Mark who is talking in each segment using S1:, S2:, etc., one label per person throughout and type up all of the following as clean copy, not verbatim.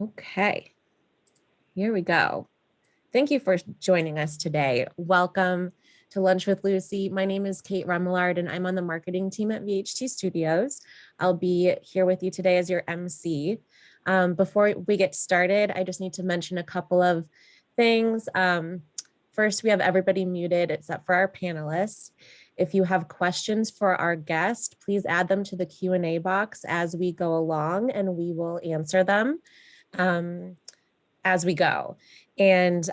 S1: Okay, here we go. Thank you for joining us today. Welcome to Lunch with Lucy. My name is Kate Remillard, and I'm on the marketing team at VHT Studios. I'll be here with you today as your MC. Before we get started, I just need to mention a couple of things. First, we have everybody muted except for our panelists. If you have questions for our guest, please add them to the Q&A box as we go along, and we will answer them as we go. And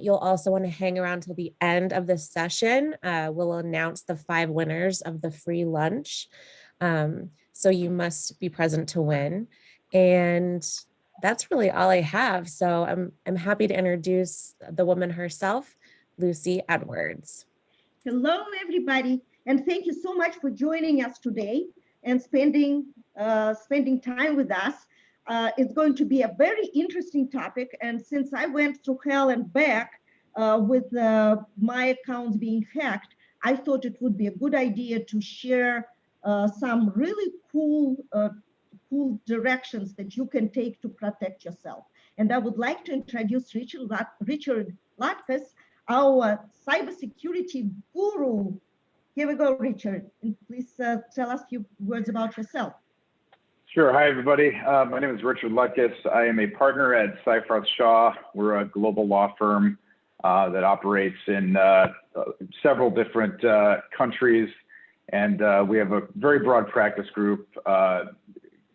S1: you'll also want to hang around till the end of the session. We'll announce the 5 winners of the free lunch. So you must be present to win. And that's really all I have. So I'm happy to introduce the woman herself, Lucy Edwards.
S2: Hello, everybody, and thank you so much for joining us today and spending time with us. It's going to be a very interesting topic, and since I went through hell and back with my accounts being hacked, I thought it would be a good idea to share some really cool directions that you can take to protect yourself. And I would like to introduce Richard Lutkus, our cybersecurity guru. Here we go, Richard. And please tell us a few words about yourself.
S3: Sure. Hi, everybody. My name is Richard Lutkus. I am a partner at Cyfroth Shaw. We're a global law firm that operates in several different countries. And we have a very broad practice group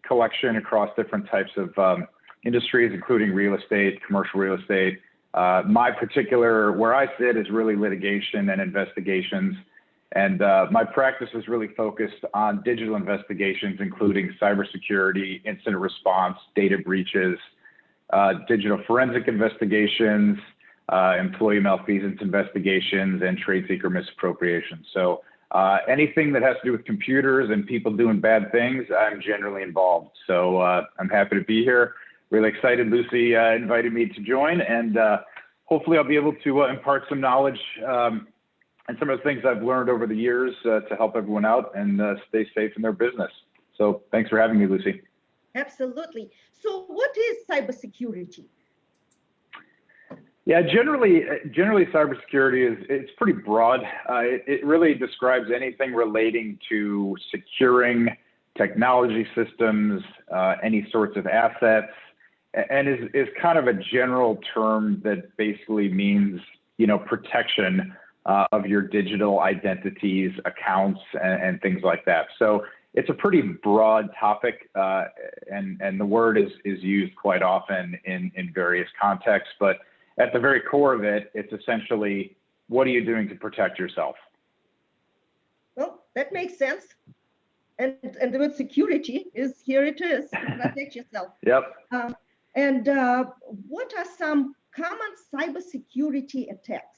S3: collection across different types of industries, including real estate, commercial real estate. My particular, where I sit is really litigation and investigations. And my practice is really focused on digital investigations, including cybersecurity, incident response, data breaches, digital forensic investigations, employee malfeasance investigations, and trade secret misappropriation. So anything that has to do with computers and people doing bad things, I'm generally involved. So I'm happy to be here. Really excited Lucy invited me to join, and hopefully I'll be able to impart some knowledge and some of the things I've learned over the years to help everyone out and stay safe in their business. So thanks for having me, Lucy.
S2: Absolutely. So what is cybersecurity?
S3: Yeah, generally cybersecurity it's pretty broad. It really describes anything relating to securing technology systems, any sorts of assets, and is kind of a general term that basically means, protection of your digital identities, accounts, and things like that. So it's a pretty broad topic, and the word is used quite often in various contexts. But at the very core of it, it's essentially, what are you doing to protect yourself?
S2: Well, that makes sense. And the word security is, here it is, to protect yourself.
S3: Yep.
S2: And what are some common cybersecurity attacks?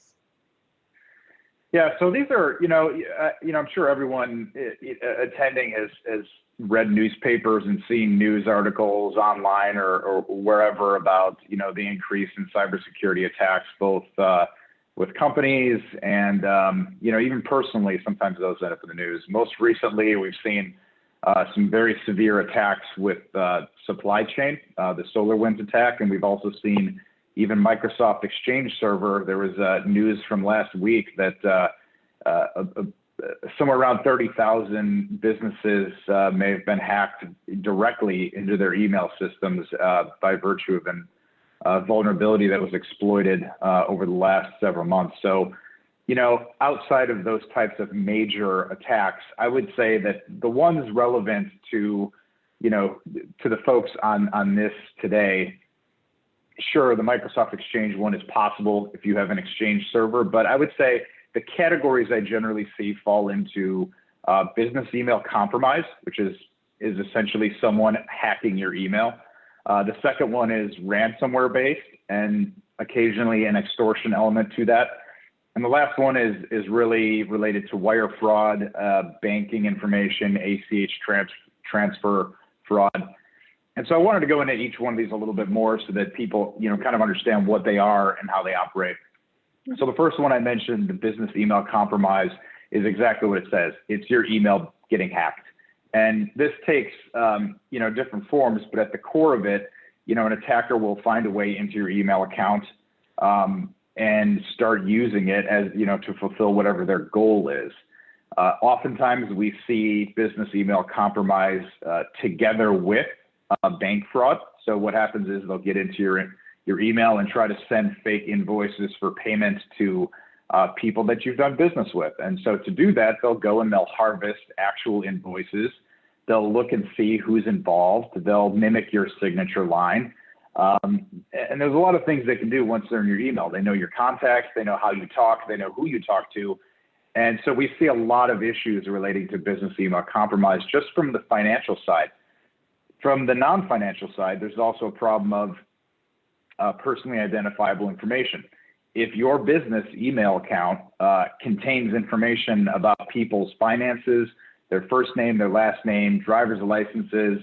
S3: Yeah, so these are, I'm sure everyone attending has read newspapers and seen news articles online or wherever about, the increase in cybersecurity attacks, both with companies and, even personally, sometimes those end up in the news. Most recently, we've seen some very severe attacks with supply chain, the SolarWinds attack, and we've also seen even Microsoft Exchange Server. There was news from last week that somewhere around 30,000 businesses may have been hacked directly into their email systems by virtue of a vulnerability that was exploited over the last several months. So, outside of those types of major attacks, I would say that the ones relevant to, to the folks on this today, sure, the Microsoft Exchange one is possible if you have an Exchange server, but I would say the categories I generally see fall into business email compromise, which is essentially someone hacking your email. The second one is ransomware based, and occasionally an extortion element to that. And the last one is really related to wire fraud, banking information, ACH transfer fraud. And so I wanted to go into each one of these a little bit more so that people, kind of understand what they are and how they operate. So the first one I mentioned, the business email compromise, is exactly what it says. It's your email getting hacked. And this takes, different forms, but at the core of it, an attacker will find a way into your email account and start using it as, to fulfill whatever their goal is. Oftentimes we see business email compromise together with bank fraud. So what happens is they'll get into your email and try to send fake invoices for payment to people that you've done business with. And so to do that, they'll go and they'll harvest actual invoices. They'll look and see who's involved. They'll mimic your signature line. And there's a lot of things they can do once they're in your email. They know your contacts, they know how you talk, they know who you talk to. And so we see a lot of issues relating to business email compromise just from the financial side. From the non-financial side, there's also a problem of personally identifiable information. If your business email account contains information about people's finances, their first name, their last name, driver's licenses,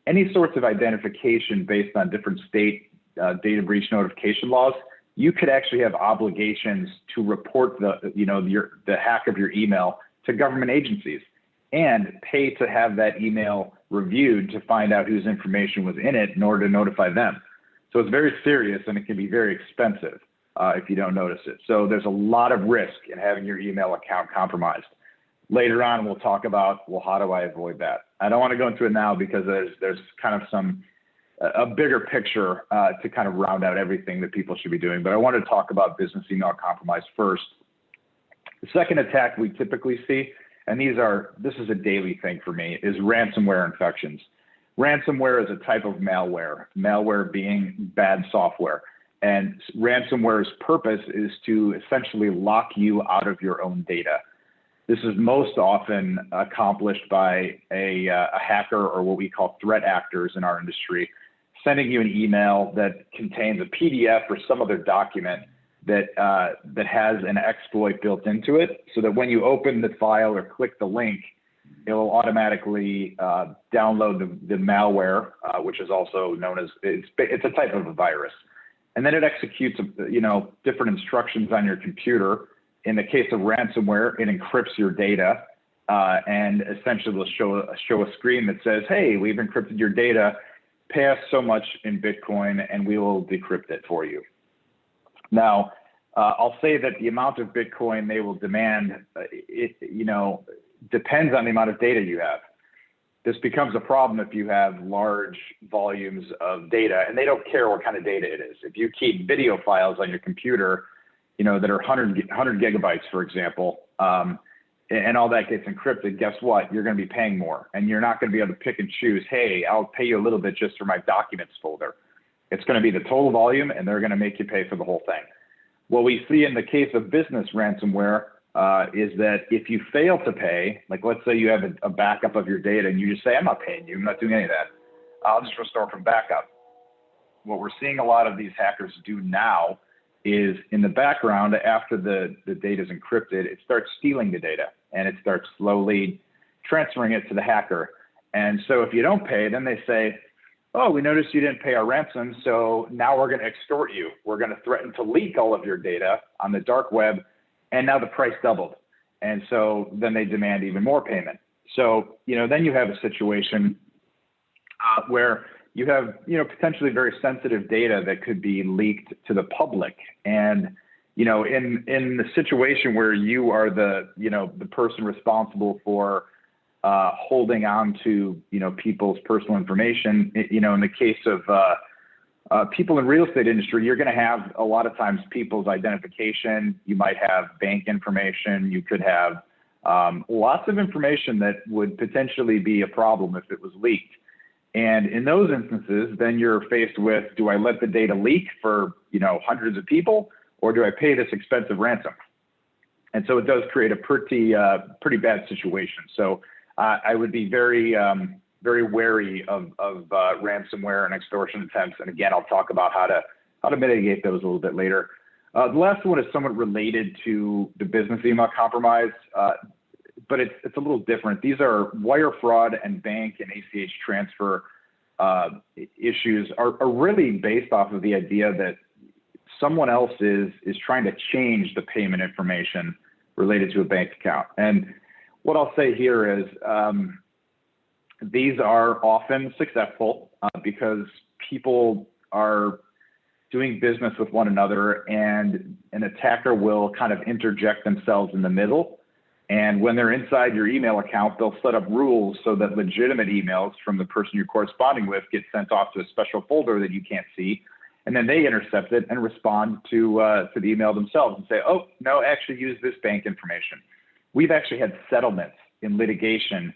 S3: any sorts of identification based on different state data breach notification laws, you could actually have obligations to report the hack of your email to government agencies and pay to have that email reviewed to find out whose information was in it in order to notify them. So it's very serious and it can be very expensive if you don't notice it. So there's a lot of risk in having your email account compromised. Later on, we'll talk about, well, how do I avoid that? I don't want to go into it now because there's kind of a bigger picture to kind of round out everything that people should be doing. But I want to talk about business email compromise first. The second attack we typically see, and this is a daily thing for me, is ransomware infections. Ransomware is a type of malware being bad software. And ransomware's purpose is to essentially lock you out of your own data. This is most often accomplished by a hacker, or what we call threat actors in our industry, sending you an email that contains a PDF or some other document that has an exploit built into it, so that when you open the file or click the link, it will automatically download the malware, which is also known as, it's a type of a virus. And then it executes different instructions on your computer. In the case of ransomware, it encrypts your data and essentially will show a screen that says, hey, we've encrypted your data, pay us so much in Bitcoin and we will decrypt it for you. Now, I'll say that the amount of Bitcoin they will demand, depends on the amount of data you have. This becomes a problem if you have large volumes of data, and they don't care what kind of data it is. If you keep video files on your computer, that are 100 gigabytes, for example, and all that gets encrypted, guess what? You're going to be paying more, and you're not going to be able to pick and choose, hey, I'll pay you a little bit just for my documents folder. It's going to be the total volume, and they're going to make you pay for the whole thing. What we see in the case of business ransomware is that if you fail to pay, like let's say you have a backup of your data and you just say, I'm not paying you, I'm not doing any of that, I'll just restore from backup. What we're seeing a lot of these hackers do now is in the background, after the data is encrypted, it starts stealing the data and it starts slowly transferring it to the hacker. And so if you don't pay, then they say, oh, we noticed you didn't pay our ransom, so now we're going to extort you. We're going to threaten to leak all of your data on the dark web, and now the price doubled. And so then they demand even more payment. So, then you have a situation where you have, potentially very sensitive data that could be leaked to the public. And, in the situation where you are the person responsible for holding on to, people's personal information, in the case of people in real estate industry, you're going to have a lot of times people's identification. You might have bank information. You could have lots of information that would potentially be a problem if it was leaked. And in those instances, then you're faced with, do I let the data leak for, hundreds of people, or do I pay this expensive ransom? And so it does create a pretty bad situation. So I would be very wary of ransomware and extortion attempts. And again, I'll talk about how to mitigate those a little bit later. The last one is somewhat related to the business email compromise, but it's a little different. These are wire fraud and bank and ACH transfer issues are really based off of the idea that someone else is trying to change the payment information related to a bank account. And what I'll say here is these are often successful because people are doing business with one another, and an attacker will kind of interject themselves in the middle. And when they're inside your email account, they'll set up rules so that legitimate emails from the person you're corresponding with get sent off to a special folder that you can't see. And then they intercept it and respond to the email themselves and say, oh, no, actually use this bank information. We've actually had settlements in litigation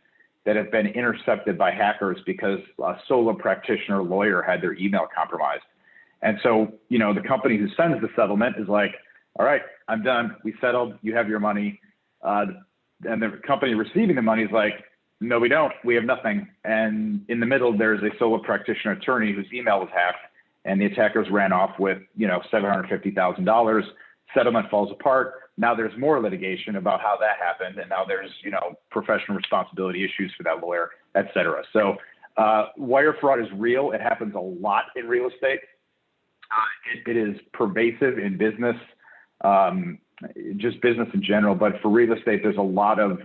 S3: that have been intercepted by hackers because a solo practitioner lawyer had their email compromised. And so, you know, the company who sends the settlement is like, all right, I'm done. We settled. You have your money. And the company receiving the money is like, no, we don't. We have nothing. And in the middle, there's a solo practitioner attorney whose email was hacked, and the attackers ran off with, you know, $750,000. Settlement falls apart. Now there's more litigation about how that happened, and now there's, you know, professional responsibility issues for that lawyer, et cetera. So wire fraud is real. It happens a lot in real estate. It is pervasive in business, just business in general. But for real estate, there's a lot of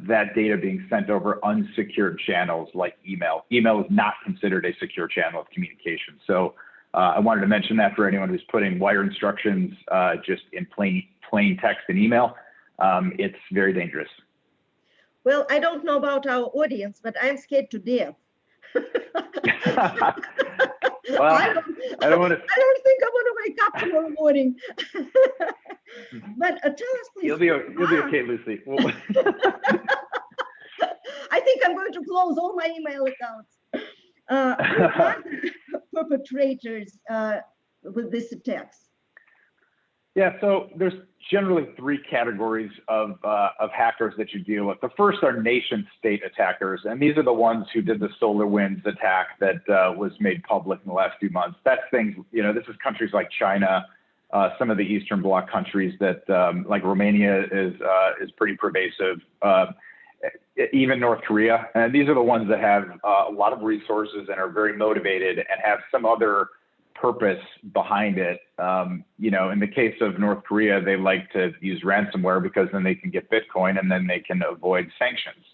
S3: that data being sent over unsecured channels like email. Email is not considered a secure channel of communication. So I wanted to mention that for anyone who's putting wire instructions just in plain text and email. It's very dangerous.
S2: Well, I don't know about our audience, but I'm scared to death.
S3: Well, I don't want to.
S2: I don't think I want to wake up tomorrow morning. But tell us, please.
S3: You'll be okay, Lucy.
S2: I think I'm going to close all my email accounts. Who are the perpetrators with these attacks?
S3: Yeah, so there's generally three categories of hackers that you deal with. The first are nation state attackers, and these are the ones who did the SolarWinds attack that was made public in the last few months. That's things, you know, this is countries like China, some of the Eastern Bloc countries that, like Romania is pretty pervasive, even North Korea. And these are the ones that have a lot of resources and are very motivated and have some other purpose behind it. You know, in the case of North Korea, they like to use ransomware because then they can get Bitcoin and then they can avoid sanctions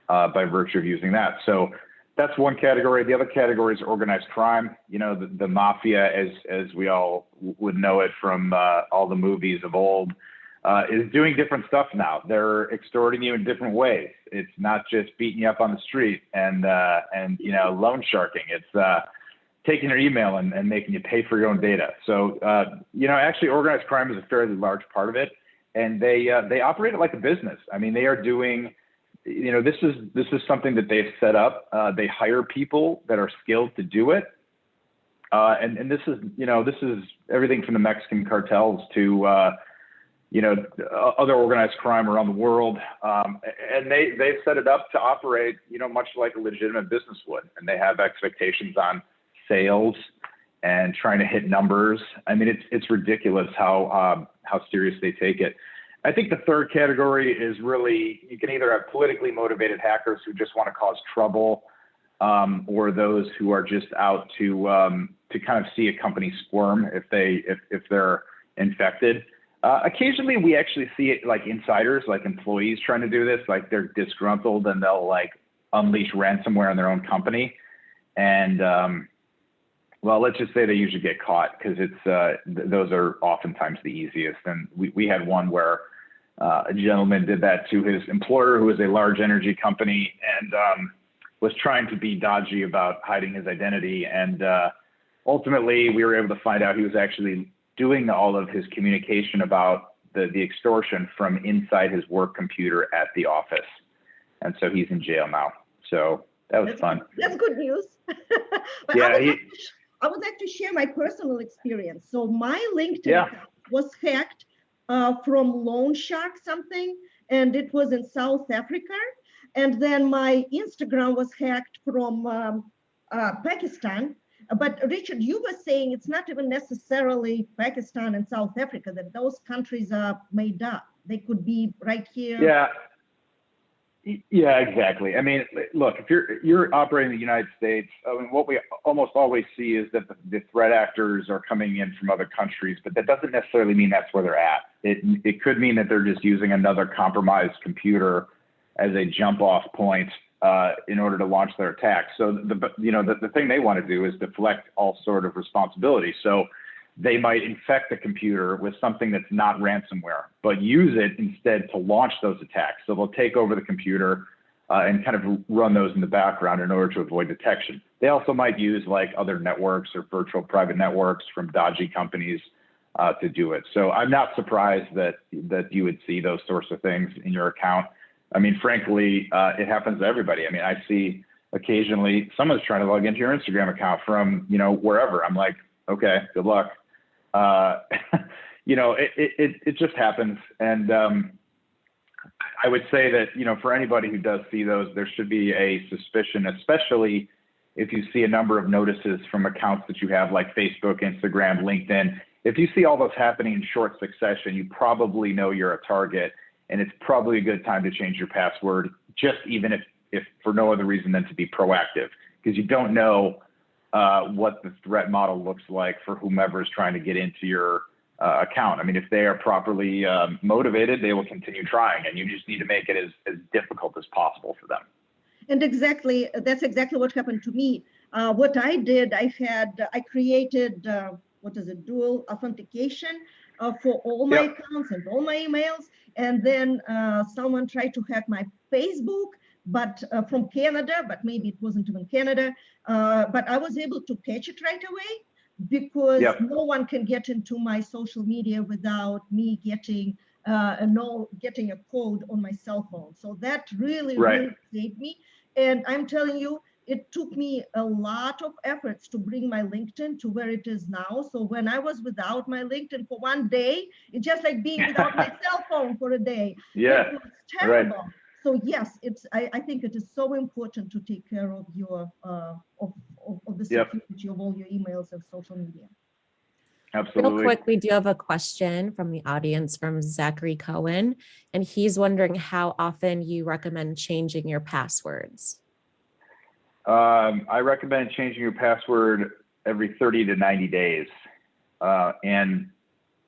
S3: by virtue of using that. So that's one category. The other category is organized crime. You know, the mafia, as we all would know it from all the movies of old, is doing different stuff now. They're extorting you in different ways. It's not just beating you up on the street and you know, loan sharking. It's taking your email and making you pay for your own data. So, you know, actually organized crime is a fairly large part of it, and they operate it like a business. I mean, they are doing, you know, this is something that they've set up. They hire people that are skilled to do it. And this is, you know, this is everything from the Mexican cartels to, you know, other organized crime around the world. And they've set it up to operate, you know, much like a legitimate business would. And they have expectations on sales and trying to hit numbers. I mean, it's ridiculous how serious they take it. I think the third category is really, you can either have politically motivated hackers who just want to cause trouble, or those who are just out to kind of see a company squirm if they're infected. Occasionally we actually see it like insiders, like employees trying to do this, like they're disgruntled and they'll like unleash ransomware on their own company. And well, let's just say they usually get caught because it's those are oftentimes the easiest. And we had one where a gentleman did that to his employer, who was a large energy company, and was trying to be dodgy about hiding his identity. And ultimately, we were able to find out he was actually doing all of his communication about the extortion from inside his work computer at the office. And so he's in jail now. So that was fun.
S2: That's good news. But
S3: yeah,
S2: I would like to share my personal experience. So my LinkedIn account was hacked from Loan Shark something, and it was in South Africa. And then my Instagram was hacked from Pakistan. But Richard, you were saying it's not even necessarily Pakistan and South Africa, that those countries are made up. They could be right here.
S3: Yeah, exactly. I mean, look, if you're operating in the United States, I mean, what we almost always see is that the threat actors are coming in from other countries, but that doesn't necessarily mean that's where they're at. It could mean that they're just using another compromised computer as a jump off point in order to launch their attack. So the thing they want to do is deflect all sort of responsibility. So they might infect the computer with something that's not ransomware, but use it instead to launch those attacks. So they'll take over the computer and kind of run those in the background in order to avoid detection. They also might use like other networks or virtual private networks from dodgy companies to do it. So I'm not surprised that you would see those sorts of things in your account. I mean, frankly, it happens to everybody. I mean, I see occasionally someone's trying to log into your Instagram account from, wherever. I'm like, okay, good luck. It just happens. And I would say that, for anybody who does see those, there should be a suspicion, especially if you see a number of notices from accounts that you have like Facebook, Instagram, LinkedIn. If you see all those happening in short succession, you probably know you're a target, and it's probably a good time to change your password, just even if for no other reason than to be proactive, because you don't know what the threat model looks like for whomever is trying to get into your account. I mean, if they are properly motivated, they will continue trying, and you just need to make it as difficult as possible for them.
S2: And that's exactly what happened to me. What I did, I created, dual authentication for all my accounts and all my emails. And then someone tried to hack my Facebook, but from Canada, but maybe it wasn't even Canada. But I was able to catch it right away, because no one can get into my social media without me getting a code on my cell phone. So that really saved me. And I'm telling you, it took me a lot of efforts to bring my LinkedIn to where it is now. So when I was without my LinkedIn for one day, it's just like being without my cell phone for a day.
S3: Yeah,
S2: it was terrible. So yes, I think it is so important to take care of your of the security of all your emails and social media.
S3: Absolutely.
S1: Real quick, we do have a question from the audience from Zachary Cohen, and he's wondering how often you recommend changing your passwords.
S3: I recommend changing your password every 30 to 90 days. And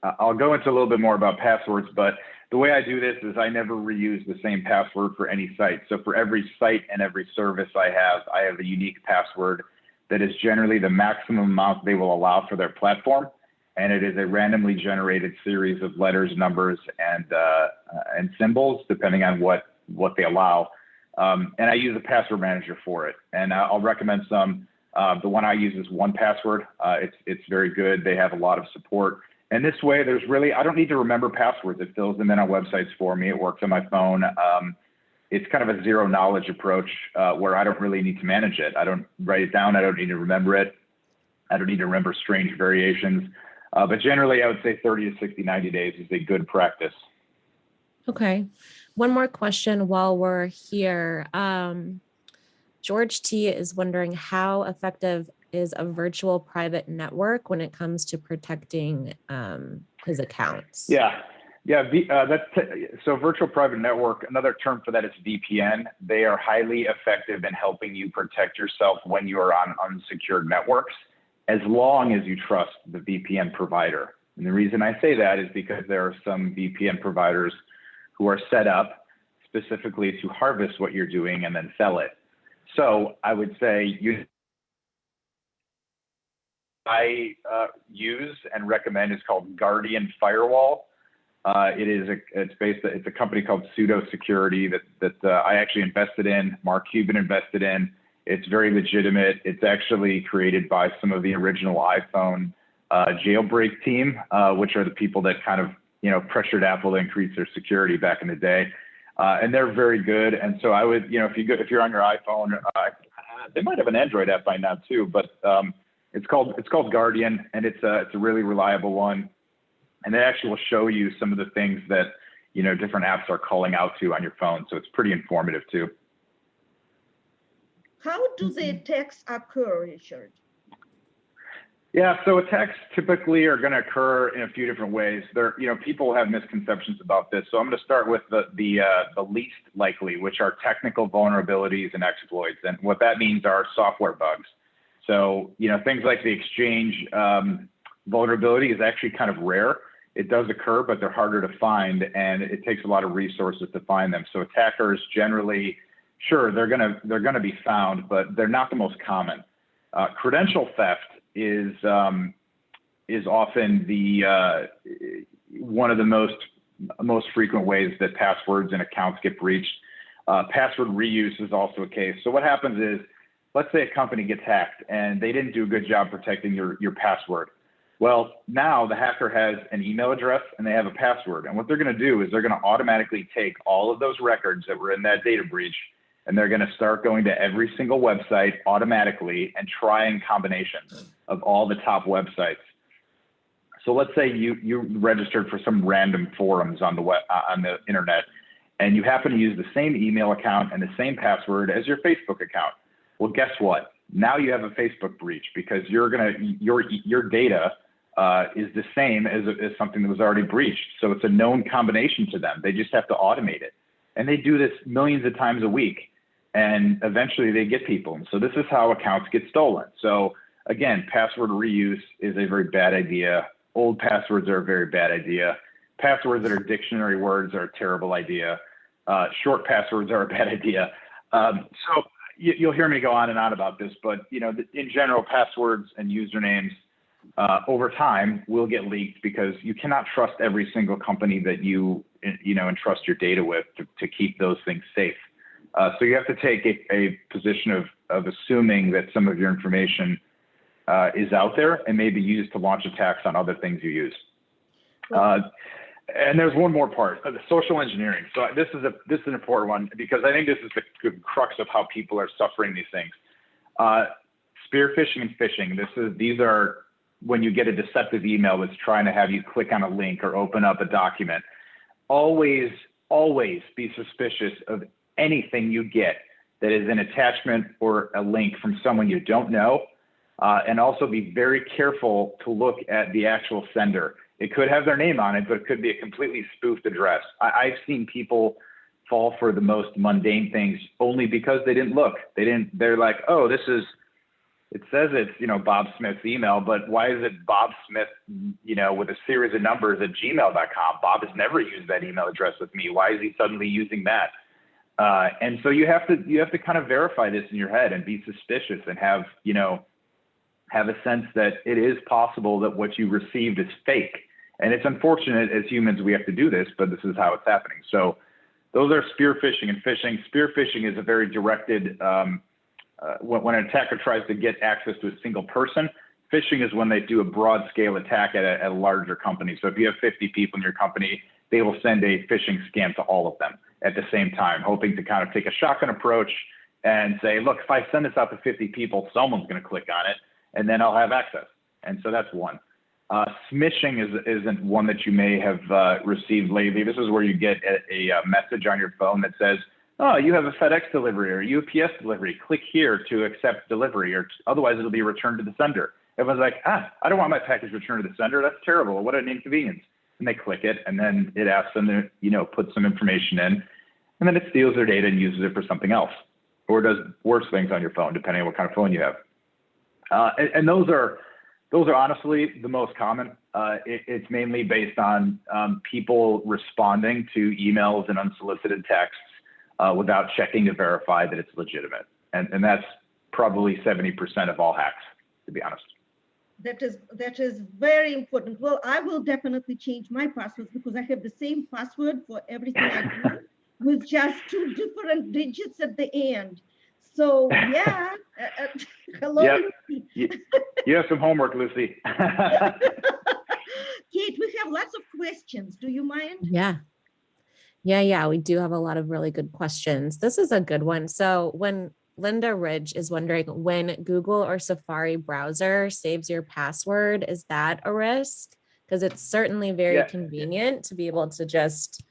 S3: I'll go into a little bit more about passwords, but the way I do this is I never reuse the same password for any site. So for every site and every service I have a unique password that is generally the maximum amount they will allow for their platform. And it is a randomly generated series of letters, numbers, and symbols, depending on what they allow. And I use a password manager for it. And I'll recommend some. The one I use is 1Password. It's very good. They have a lot of support. And this way, I don't need to remember passwords. It fills them in on websites for me. It works on my phone. It's kind of a zero knowledge approach where I don't really need to manage it. I don't write it down. I don't need to remember it. I don't need to remember strange variations. But generally, I would say 30 to 60, 90 days is a good practice.
S1: Okay. One more question while we're here. George T is wondering, how effective is a virtual private network when it comes to protecting his accounts?
S3: So virtual private network, another term for that is VPN. They are highly effective in helping you protect yourself when you are on unsecured networks, as long as you trust the VPN provider. And the reason I say that is because there are some VPN providers who are set up specifically to harvest what you're doing and then sell it. So I would say I use and recommend is called Guardian Firewall. It's a company called Security that I actually invested in. Mark Cuban invested in. It's very legitimate. It's actually created by some of the original iPhone jailbreak team, which are the people that kind of pressured Apple to increase their security back in the day. And they're very good. And so I would, if you're on your iPhone, they might have an Android app by now too, but it's called Guardian, and it's a really reliable one. And they actually will show you some of the things that different apps are calling out to on your phone. So it's pretty informative too.
S2: How do the attacks occur, Richard?
S3: Yeah, so attacks typically are going to occur in a few different ways. People have misconceptions about this. So I'm going to start with the least likely, which are technical vulnerabilities and exploits. And what that means are software bugs. So, things like the Exchange vulnerability is actually kind of rare. It does occur, but they're harder to find, and it takes a lot of resources to find them. So attackers generally Sure, they're gonna be found, but they're not the most common. Credential theft is often the one of the most frequent ways that passwords and accounts get breached. Password reuse is also a case. So what happens is, let's say a company gets hacked and they didn't do a good job protecting your password. Well, now the hacker has an email address and they have a password. And what they're going to do is they're going to automatically take all of those records that were in that data breach, and they're going to start going to every single website automatically and trying combinations of all the top websites. So let's say you registered for some random forums on the internet, and you happen to use the same email account and the same password as your Facebook account. Well, guess what? Now you have a Facebook breach because your data is the same as something that was already breached. So it's a known combination to them. They just have to automate it. And they do this millions of times a week. And eventually they get people. And so this is how accounts get stolen. So again, password reuse is a very bad idea. Old passwords are a very bad idea. Passwords that are dictionary words are a terrible idea. Short passwords are a bad idea. So you'll hear me go on and on about this, but in general, passwords and usernames over time will get leaked because you cannot trust every single company that you entrust your data with to keep those things safe. So you have to take a position of assuming that some of your information is out there and may be used to launch attacks on other things you use. And there's one more part, the social engineering. So this is an important one because I think this is the crux of how people are suffering these things. Spear phishing and phishing. These are when you get a deceptive email that's trying to have you click on a link or open up a document. Always be suspicious of anything you get that is an attachment or a link from someone you don't know. And also be very careful to look at the actual sender. It could have their name on it, but it could be a completely spoofed address. I've seen people fall for the most mundane things only because they didn't look. They're like, oh, it says it's, Bob Smith's email, but why is it Bob Smith, with a series of numbers at gmail.com? Bob has never used that email address with me. Why is he suddenly using that? And so you have to kind of verify this in your head and be suspicious and have a sense that it is possible that what you received is fake. And it's unfortunate as humans we have to do this, but this is how it's happening. So those are spear phishing and phishing. Spear phishing is a very directed, when an attacker tries to get access to a single person. Phishing is when they do a broad scale attack at a larger company. So if you have 50 people in your company, they will send a phishing scam to all of them at the same time, hoping to kind of take a shotgun approach and say, look, if I send this out to 50 people, someone's going to click on it and then I'll have access. And so that's one. Smishing isn't one that you may have received lately. This is where you get a message on your phone that says, oh, you have a FedEx delivery or UPS delivery. Click here to accept delivery, or otherwise it'll be returned to the sender. Everyone's like, I don't want my package returned to the sender. That's terrible. What an inconvenience. And they click it, and then it asks them to put some information in, and then it steals their data and uses it for something else, or does worse things on your phone, depending on what kind of phone you have. And those are honestly the most common. It's mainly based on people responding to emails and unsolicited texts without checking to verify that it's legitimate. And that's probably 70% of all hacks, to be honest.
S2: That is very important. Well, I will definitely change my passwords because I have the same password for everything I do with just 2 different digits at the end. So yeah, hello.
S3: Yep. You have some homework, Lucy.
S2: Kate, we have lots of questions. Do you mind?
S1: Yeah. We do have a lot of really good questions. This is a good one. So when Linda Ridge is wondering, when Google or Safari browser saves your password, is that a risk? Because it's certainly very convenient to be able to just,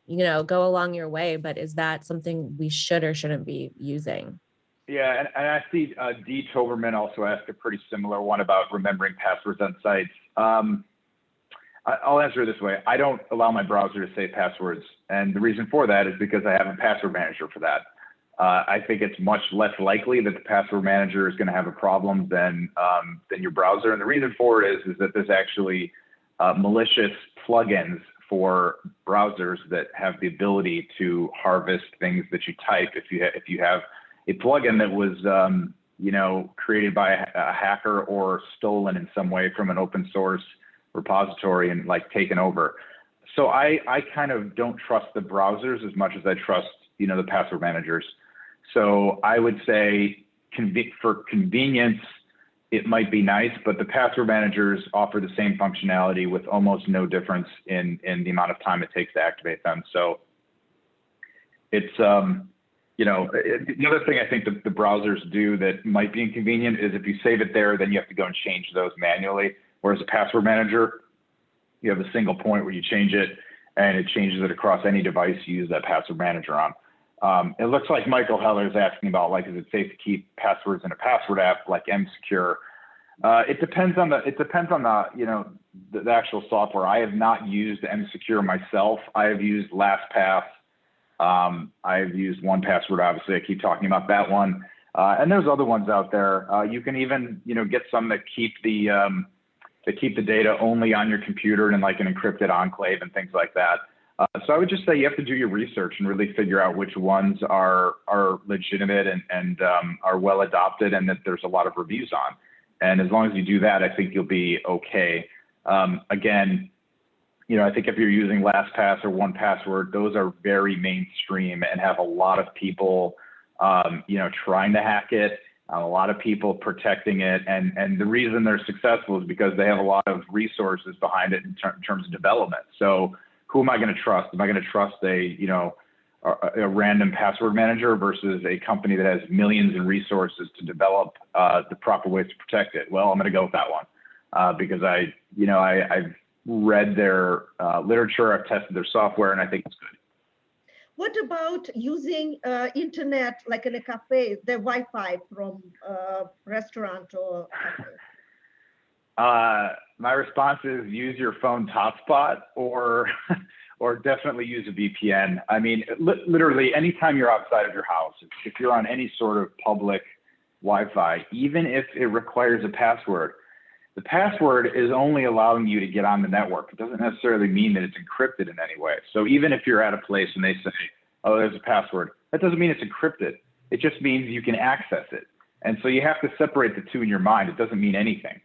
S1: go along your way. But is that something we should or shouldn't be using?
S3: Yeah, and I see Dee Toberman also asked a pretty similar one about remembering passwords on sites. I'll answer it this way. I don't allow my browser to save passwords. And the reason for that is because I have a password manager for that. I think it's much less likely that the password manager is going to have a problem than your browser. And the reason for it is that there's actually malicious plugins for browsers that have the ability to harvest things that you type. If you have a plugin that was created by a hacker or stolen in some way from an open source repository and like taken over. So I kind of don't trust the browsers as much as I trust, the password managers. So I would say for convenience, it might be nice, but the password managers offer the same functionality with almost no difference in the amount of time it takes to activate them. So it's, the other thing I think the browsers do that might be inconvenient is if you save it there, then you have to go and change those manually. Whereas a password manager, you have a single point where you change it and it changes it across any device you use that password manager on. It looks like Michael Heller is asking about, like, is it safe to keep passwords in a password app like MSecure? It depends on the actual software. I have not used MSecure myself. I have used LastPass. I have used 1Password. Obviously, I keep talking about that one. And there's other ones out there. You can even, get some that keep the data only on your computer and like an encrypted enclave and things like that. So I would just say you have to do your research and really figure out which ones are legitimate and are well adopted and that there's a lot of reviews on. And as long as you do that, I think you'll be okay. Again, I think if you're using LastPass or 1Password, those are very mainstream and have a lot of people, trying to hack it, a lot of people protecting it. And the reason they're successful is because they have a lot of resources behind it in terms of development. So who am I going to trust? Am I going to trust a random password manager versus a company that has millions in resources to develop the proper ways to protect it? Well, I'm going to go with that one because I've read their literature, I've tested their software, and I think it's good.
S2: What about using internet, like in a cafe, the Wi-Fi from a restaurant or cafe?
S3: My response is use your phone's hotspot or definitely use a VPN. I mean, literally anytime you're outside of your house, if you're on any sort of public Wi-Fi, even if it requires a password, the password is only allowing you to get on the network. It doesn't necessarily mean that it's encrypted in any way. So even if you're at a place and they say, oh, there's a password, that doesn't mean it's encrypted. It just means you can access it. And so you have to separate the two in your mind. It doesn't mean anything.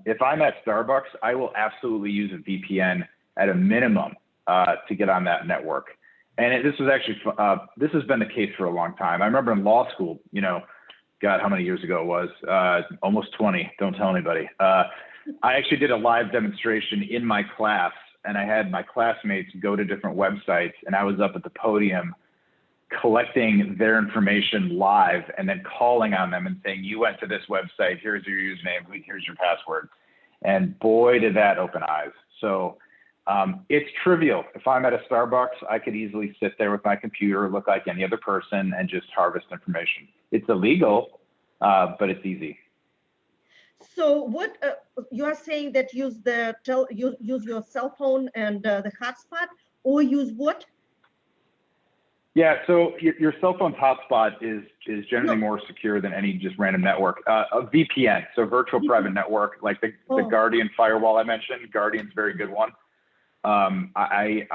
S3: If I'm at Starbucks, I will absolutely use a VPN at a minimum to get on that network. And this has been the case for a long time. I remember in law school, God, how many years ago it was? Almost 20. Don't tell anybody. I actually did a live demonstration in my class, and I had my classmates go to different websites, and I was up at the podium collecting their information live and then calling on them and saying, you went to this website, here's your username, here's your password. And boy, did that open eyes. So it's trivial. If I'm at a Starbucks, I could easily sit there with my computer, look like any other person, and just harvest information. It's illegal, but it's easy.
S2: So what you are saying that use your cell phone and the hotspot, or use what?
S3: Yeah, so your cell phone's hotspot is generally more secure than any just random network. A VPN, so virtual private network, like the Guardian Firewall I mentioned. Guardian's a very good one. I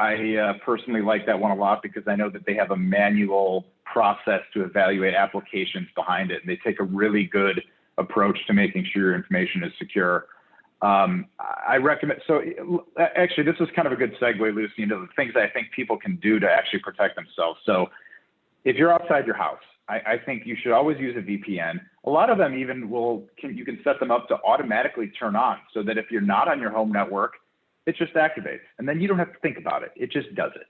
S3: personally like that one a lot because I know that they have a manual process to evaluate applications behind it. And they take a really good approach to making sure your information is secure. I recommend, so actually this was kind of a good segue, Lucy, into the things I think people can do to actually protect themselves. So if you're outside your house, I think you should always use a VPN. A lot of them even you can set them up to automatically turn on so that if you're not on your home network, it just activates. And then you don't have to think about it. It just does it.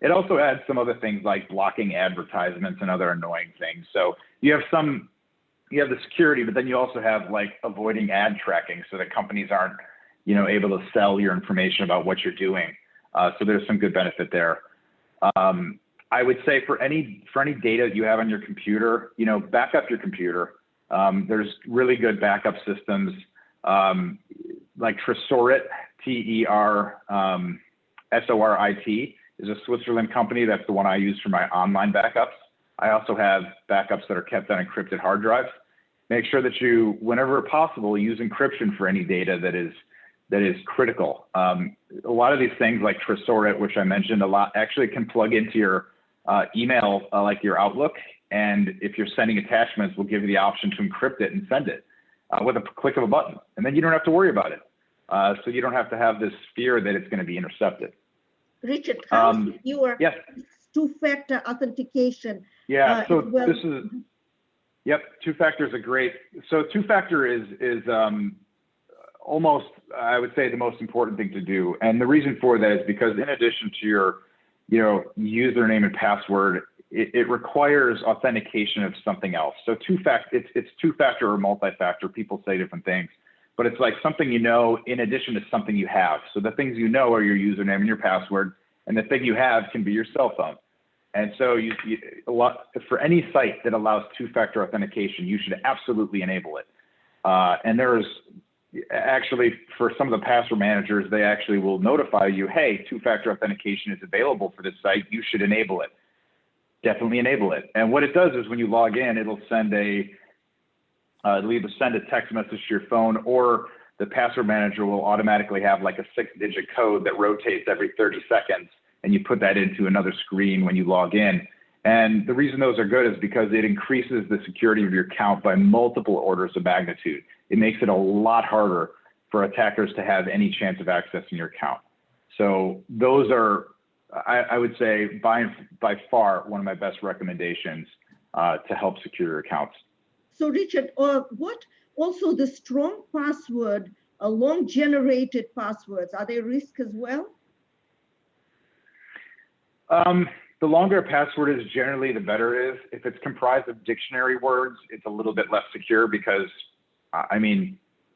S3: It also adds some other things like blocking advertisements and other annoying things. So you have the security, but then you also have like avoiding ad tracking so that companies aren't, able to sell your information about what you're doing. So there's some good benefit there. I would say for any data you have on your computer, back up your computer. There's really good backup systems like Tresorit, TERSORIT is a Switzerland company. That's the one I use for my online backups. I also have backups that are kept on encrypted hard drives. Make sure that you, whenever possible, use encryption for any data that is that is critical. A lot of these things like Tresor, which I mentioned a lot, actually can plug into your email, like your Outlook. And if you're sending attachments, we'll give you the option to encrypt it and send it with a click of a button. And then you don't have to worry about it. So you don't have to have this fear that it's going to be intercepted.
S2: Richard, how secure
S3: yes.
S2: two-factor authentication?
S3: Yeah, so
S2: well?
S3: this is, yep, two-factor is a great, so two-factor is almost, I would say, the most important thing to do. And the reason for that is because in addition to your, username and password, it requires authentication of something else. So it's two-factor or multi-factor. People say different things, but it's like something in addition to something you have. So the things are your username and your password, and the thing you have can be your cell phone. And so for any site that allows two-factor authentication, you should absolutely enable it. And there's actually, for some of the password managers, they actually will notify you, hey, two-factor authentication is available for this site. You should enable it. Definitely enable it. And what it does is when you log in, it'll send it'll either send a text message to your phone, or the password manager will automatically have like a 6-digit code that rotates every 30 seconds. And you put that into another screen when you log in. And the reason those are good is because it increases the security of your account by multiple orders of magnitude. It makes it a lot harder for attackers to have any chance of accessing your account. So those are, I would say, by far one of my best recommendations to help secure your accounts.
S2: So Richard, what also the strong password, long generated passwords, are they a risk as well?
S3: The longer a password is, generally the better it is. If it's comprised of dictionary words, it's a little bit less secure because,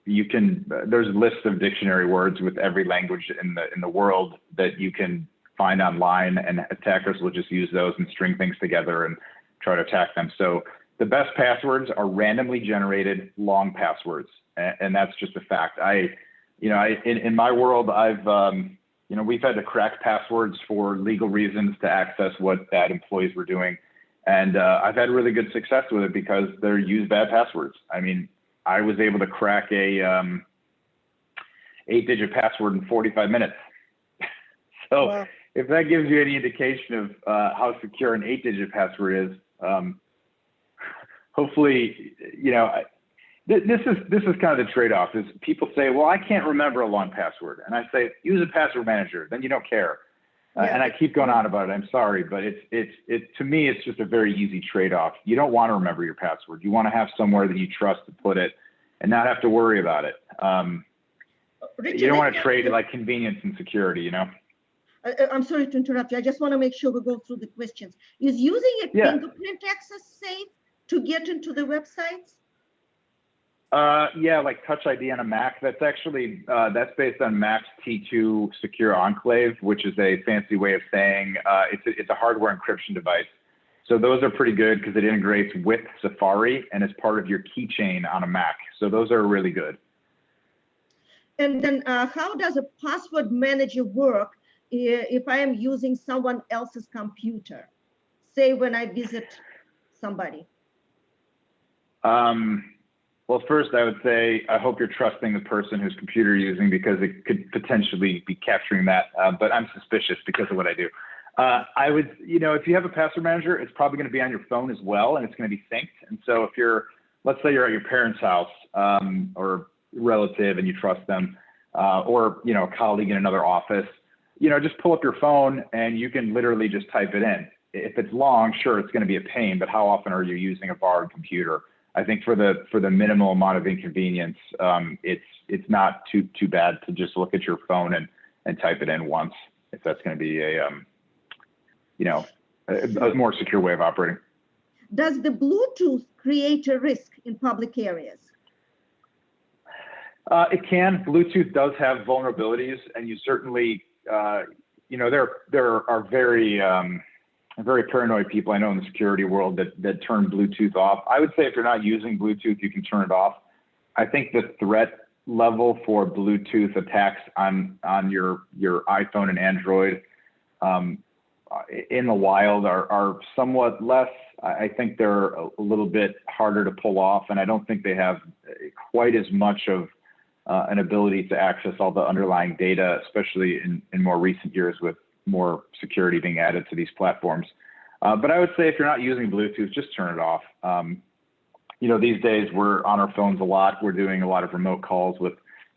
S3: there's lists of dictionary words with every language in the world that you can find online, and attackers will just use those and string things together and try to attack them. So the best passwords are randomly generated long passwords, and that's just a fact. In my world, we've had to crack passwords for legal reasons to access what bad employees were doing. And I've had really good success with it because they're used bad passwords. I was able to crack a 8-digit password in 45 minutes. So wow. If that gives you any indication of how secure an 8-digit password is, hopefully, this is kind of the trade-off. Is people say, well, I can't remember a long password. And I say, use a password manager, then you don't care. And I keep going on about it. I'm sorry, but to me, it's just a very easy trade-off. You don't want to remember your password. You want to have somewhere that you trust to put it and not have to worry about it. Richard, you don't want to trade like convenience and security,
S2: I'm sorry to interrupt you. I just want to make sure we go through the questions. Is using a fingerprint access safe to get into the websites?
S3: Yeah, like Touch ID on a Mac. That's actually, that's based on Mac's T2 Secure Enclave, which is a fancy way of saying it's a hardware encryption device. So those are pretty good because it integrates with Safari and is part of your keychain on a Mac. So those are really good.
S2: And then how does a password manager work if I am using someone else's computer? Say when I visit somebody.
S3: Well, first, I would say I hope you're trusting the person whose computer you're using because it could potentially be capturing that. But I'm suspicious because of what I do. I would, if you have a password manager, it's probably going to be on your phone as well, and it's going to be synced. And so if let's say you're at your parents' house or relative and you trust them, or a colleague in another office, just pull up your phone and you can literally just type it in. If it's long, sure, it's going to be a pain, but how often are you using a borrowed computer? I think for the minimal amount of inconvenience, it's not too bad to just look at your phone and type it in once, if that's going to be a more secure way of operating.
S2: Does the Bluetooth create a risk in public areas?
S3: It can. Bluetooth does have vulnerabilities, and you certainly, there are very paranoid people I know in the security world that turn Bluetooth off. I would say if you're not using Bluetooth, you can turn it off. I think the threat level for Bluetooth attacks on your iPhone and Android in the wild are somewhat less. I think they're a little bit harder to pull off, and I don't think they have quite as much of an ability to access all the underlying data, especially in more recent years with more security being added to these platforms. But I would say if you're not using Bluetooth, just turn it off. You know, these days we're on our phones a lot. We're doing a lot of remote calls with,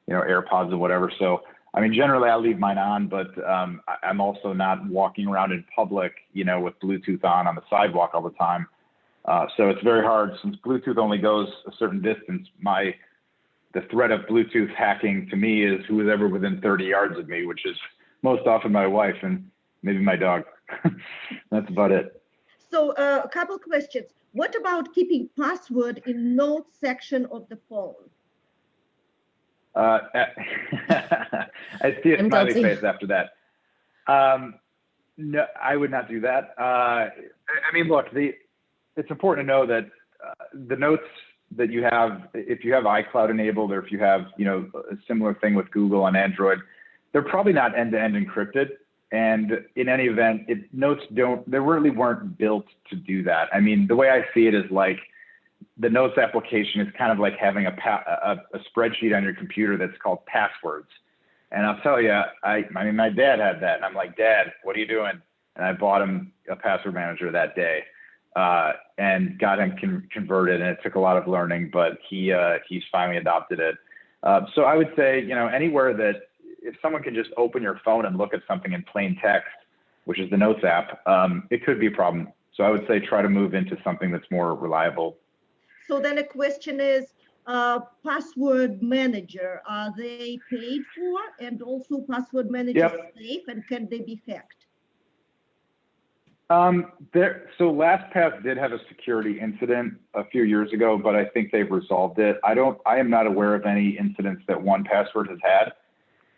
S3: you know, AirPods and whatever. So, I mean, generally I leave mine on, but I'm also not walking around in public, you know, with Bluetooth on the sidewalk all the time. So it's very hard since Bluetooth only goes a certain distance. The threat of Bluetooth hacking to me is who is ever within 30 yards of me, which is most often my wife and maybe my dog. That's about it.
S2: So a couple questions. What about keeping password in notes section of the phone?
S3: I see a smiley face after that. No, I would not do that. I mean, look, it's important to know that the notes that you have, if you have iCloud enabled, or if you have, you know, a similar thing with Google on Android, they're probably not end-to-end encrypted. And in any event, notes they really weren't built to do that. I mean, the way I see it is like the notes application is kind of like having a spreadsheet on your computer that's called passwords. And I'll tell you, I mean, my dad had that, and I'm like, Dad, what are you doing? And I bought him a password manager that day, and got him converted. And it took a lot of learning, but he's finally adopted it. So I would say, you know, anywhere that if someone can just open your phone and look at something in plain text, which is the Notes app, it could be a problem. So I would say try to move into something that's more reliable.
S2: So then a question is, password manager, are they paid for? And also password manager safe, and can they be hacked?
S3: So LastPass did have a security incident a few years ago, but I think they've resolved it. I am not aware of any incidents that 1Password has had.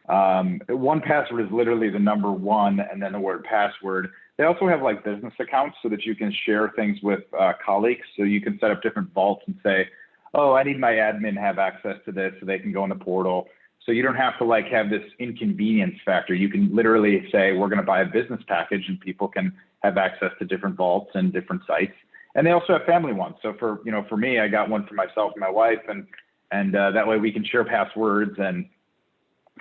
S3: 1Password is literally the number 1 and then the word password. They also have like business accounts so that you can share things with colleagues. So you can set up different vaults and say, oh, I need my admin to have access to this so they can go in the portal. So you don't have to like have this inconvenience factor. You can literally say, we're going to buy a business package and people can have access to different vaults and different sites. And they also have family ones. So for me, I got one for myself and my wife, and that way we can share passwords and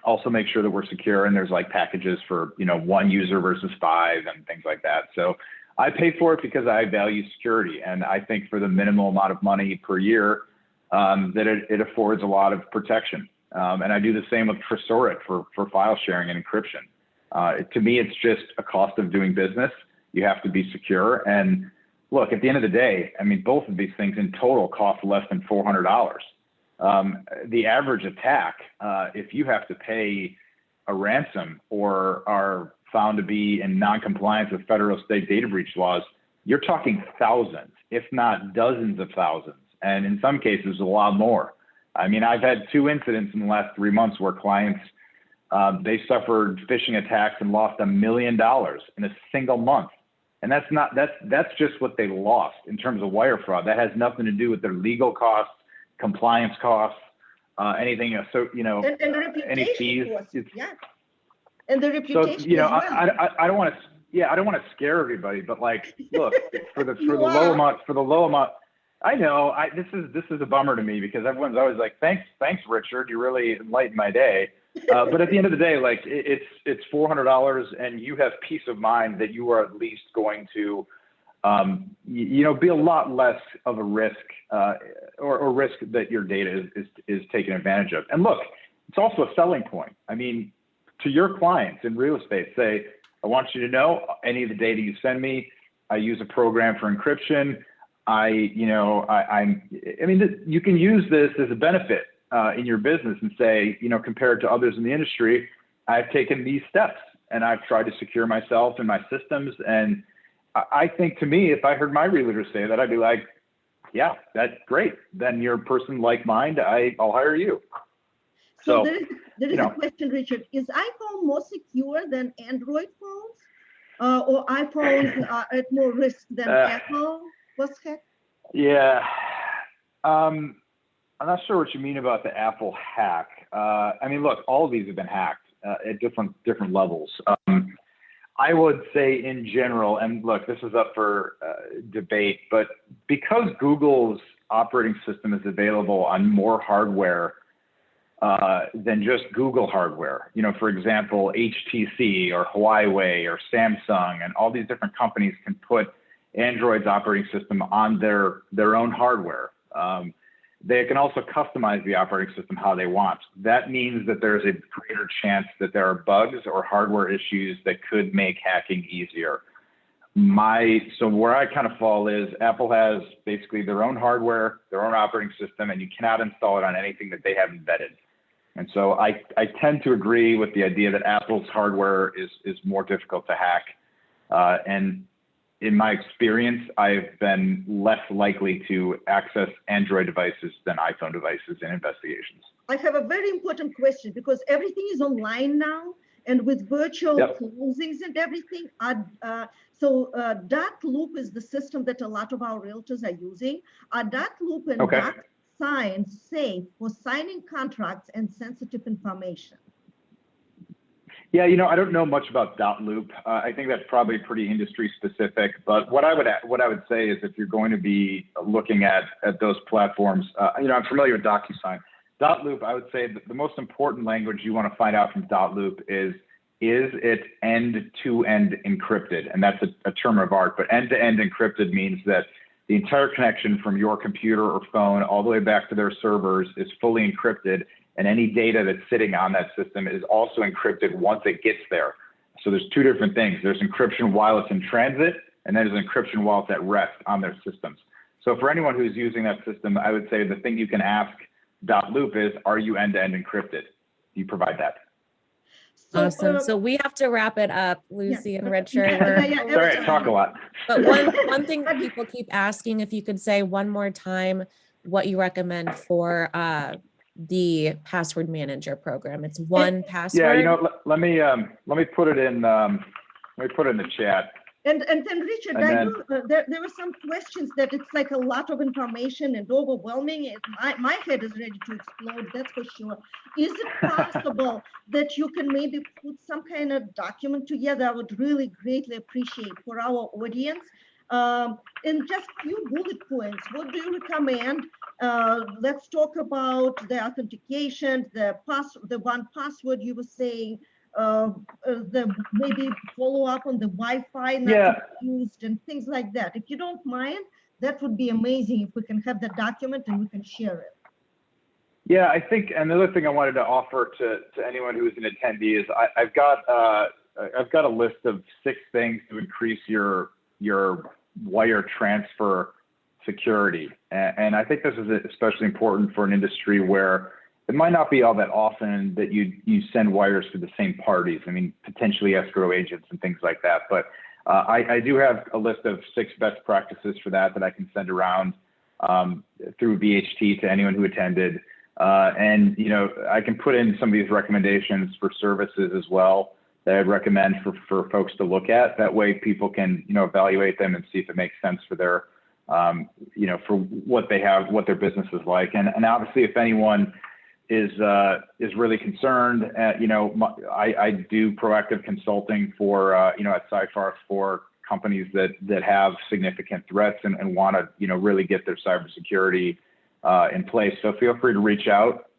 S3: also make sure that we're secure. And there's like packages for, 1 user versus 5 and things like that. So I pay for it because I value security. And I think for the minimal amount of money per year, that it affords a lot of protection. And I do the same with Tresoric for file sharing and encryption. To me, it's just a cost of doing business. You have to be secure. And look, at the end of the day, I mean, both of these things in total cost less than $400. The average attack, if you have to pay a ransom or are found to be in non-compliance with federal state data breach laws, you're talking thousands, if not dozens of thousands. And in some cases, a lot more. I mean, I've had 2 incidents in the last 3 months where clients, they suffered phishing attacks and lost $1 million in a single month. And that's just what they lost in terms of wire fraud. That has nothing to do with their legal costs, compliance costs, anything. So,
S2: and the
S3: any fees.
S2: Yeah. And the reputation.
S3: So, I don't want to scare everybody, but like, look, for the low amount, I know this is a bummer to me because everyone's always like, thanks, Richard. You really enlightened my day. But at the end of the day, like it's $400 and you have peace of mind that you are at least going to, be a lot less of a risk, or risk that your data is taken advantage of. And look, it's also a selling point. I mean, to your clients in real estate, say, I want you to know any of the data you send me, I use a program for encryption. You can use this as a benefit in your business and say, compared to others in the industry, I've taken these steps and I've tried to secure myself and my systems. And I think to me, if I heard my realtor say that, I'd be like, yeah, that's great. Then you're a person like mine. I'll hire you.
S2: So there is a question, Richard. Is iPhone more secure than Android phones? Or iPhones are at more risk than Apple was hacked? Yeah.
S3: I'm not sure what you mean about the Apple hack. I mean, look, all of these have been hacked at different levels. I would say in general, and look, this is up for debate, but because Google's operating system is available on more hardware, than just Google hardware. You know, for example, HTC or Huawei or Samsung and all these different companies can put Android's operating system on their own hardware. They can also customize the operating system how they want. That means that there's a greater chance that there are bugs or hardware issues that could make hacking easier. So where I kind of fall is Apple has basically their own hardware, their own operating system, and you cannot install it on anything that they have embedded. And so I tend to agree with the idea that Apple's hardware is more difficult to hack. And in my experience, I've been less likely to access Android devices than iPhone devices in investigations.
S2: I have a very important question because everything is online now, and with virtual closings and everything. Dot loop is the system that a lot of our realtors are using. Are dot loop and dot sign safe for signing contracts and sensitive information?
S3: Yeah, you know, I don't know much about dot loop. I think that's probably pretty industry specific. But what I would say is if you're going to be looking at those platforms, you know, I'm familiar with DocuSign. Dot loop, I would say that the most important language you want to find out from dot loop is it end-to-end encrypted? And that's a term of art, but end-to-end encrypted means that the entire connection from your computer or phone all the way back to their servers is fully encrypted, and any data that's sitting on that system is also encrypted once it gets there. So there's two different things. There's encryption while it's in transit, and then there's encryption while it's at rest on their systems. So for anyone who's using that system, I would say the thing you can ask dot loop is, are you end-to-end encrypted? You provide that.
S1: Awesome. So we have to wrap it up, Lucy and Richard.
S3: Sorry, I talk a lot.
S1: But one thing that people keep asking, if you could say one more time what you recommend for the password manager program. It's one password.
S3: Yeah, you know, let me put it in the chat.
S2: And then Richard, there were some questions that it's like a lot of information and overwhelming. My head is ready to explode, that's for sure. Is it possible that you can maybe put some kind of document together? I would really greatly appreciate for our audience. In just a few bullet points, what do you recommend? Let's talk about the authentication, the one password you were saying, the maybe follow up on the Wi-Fi not used and things like that. If you don't mind, that would be amazing if we can have the document and we can share it.
S3: Yeah, I think another thing I wanted to offer to anyone who is an attendee is I've got a list of 6 things to increase your wire transfer security, and I think this is especially important for an industry where it might not be all that often that you send wires to the same parties. I mean, potentially escrow agents and things like that. But I do have a list of 6 best practices for that I can send around through VHT to anyone who attended. And, you know, I can put in some of these recommendations for services as well that I'd recommend for folks to look at. That way people can, you know, evaluate them and see if it makes sense for their, you know, for what they have, what their business is like. And obviously if anyone is really concerned. You know, I do proactive consulting for you know, at Cybersecurity for companies that have significant threats and want to, you know, really get their cybersecurity in place. So feel free to reach out.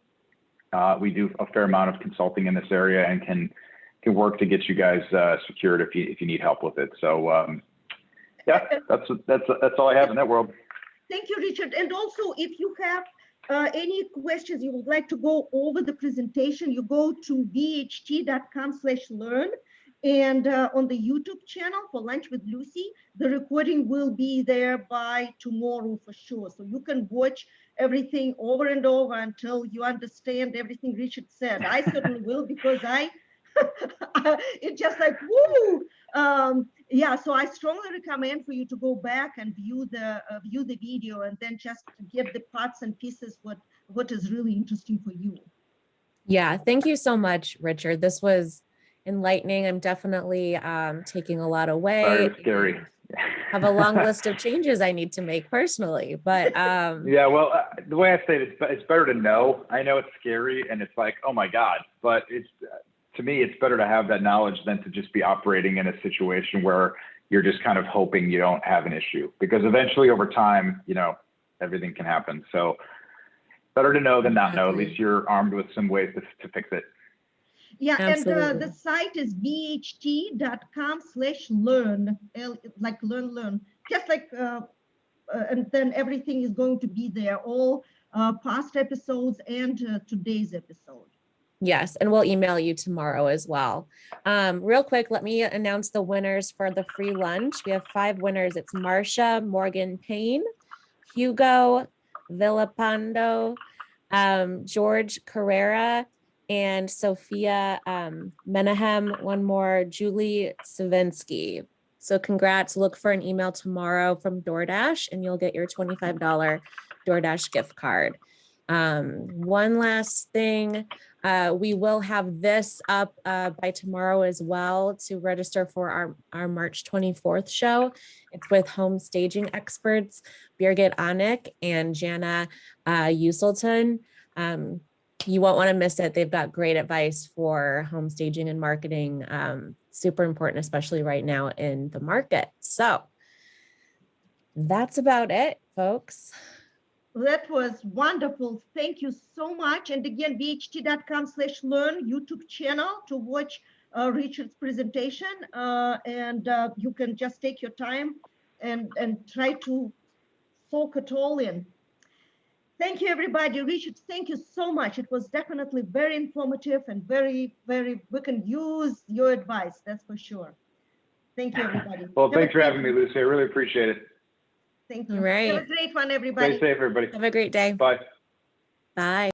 S3: We do a fair amount of consulting in this area and can work to get you guys secured if you need help with it. So yeah, that's all I have in that world.
S2: Thank you, Richard. And also, if you have any questions you would like to go over the presentation, you go to vht.com/learn, and on the YouTube channel for Lunch with Lucy, the recording will be there by tomorrow for sure. So you can watch everything over and over until you understand everything Richard said. I certainly will, because it's just like, woo! Yeah, so I strongly recommend for you to go back and view the video and then just get the parts and pieces what is really interesting for you.
S1: Yeah, thank you so much, Richard. This was enlightening. I'm definitely taking a lot away.
S3: Sorry, it was scary.
S1: Have a long list of changes I need to make personally, but
S3: yeah, well, the way I say it, it's better to know. I know it's scary and it's like, oh my God, but it's, to me, it's better to have that knowledge than to just be operating in a situation where you're just kind of hoping you don't have an issue, because eventually over time, you know, everything can happen. So better to know than not know. At
S1: Exactly.
S3: least you're armed with some ways to fix it.
S2: Yeah, and
S1: Absolutely.
S2: the site is vht.com/learn, like learn, just like, and then everything is going to be there, all past episodes and today's episode.
S1: Yes, and we'll email you tomorrow as well. Real quick, let me announce the winners for the free lunch. We have 5 winners. It's Marcia Morgan Payne, Hugo Villapando, George Carrera, and Sophia Menahem. One more, Julie Savinsky. So congrats. Look for an email tomorrow from DoorDash and you'll get your $25 DoorDash gift card. One last thing, we will have this up by tomorrow as well to register for our March 24th show. It's with home staging experts, Birgit Anik and Jana Uselton. You won't want to miss it. They've got great advice for home staging and marketing. Super important, especially right now in the market. So that's about it, folks.
S2: That was wonderful. Thank you so much. And again, vht.com/learn YouTube channel to watch Richard's presentation. You can just take your time and try to soak it all in. Thank you, everybody. Richard, thank you so much. It was definitely very informative and very, we can use your advice, that's for sure. Thank you, everybody.
S3: Well, thanks for having me, Lucy. I really appreciate it.
S2: Thank you.
S1: All right.
S2: Have a great one, everybody.
S3: Stay safe, everybody.
S1: Have a great day.
S3: Bye.
S1: Bye.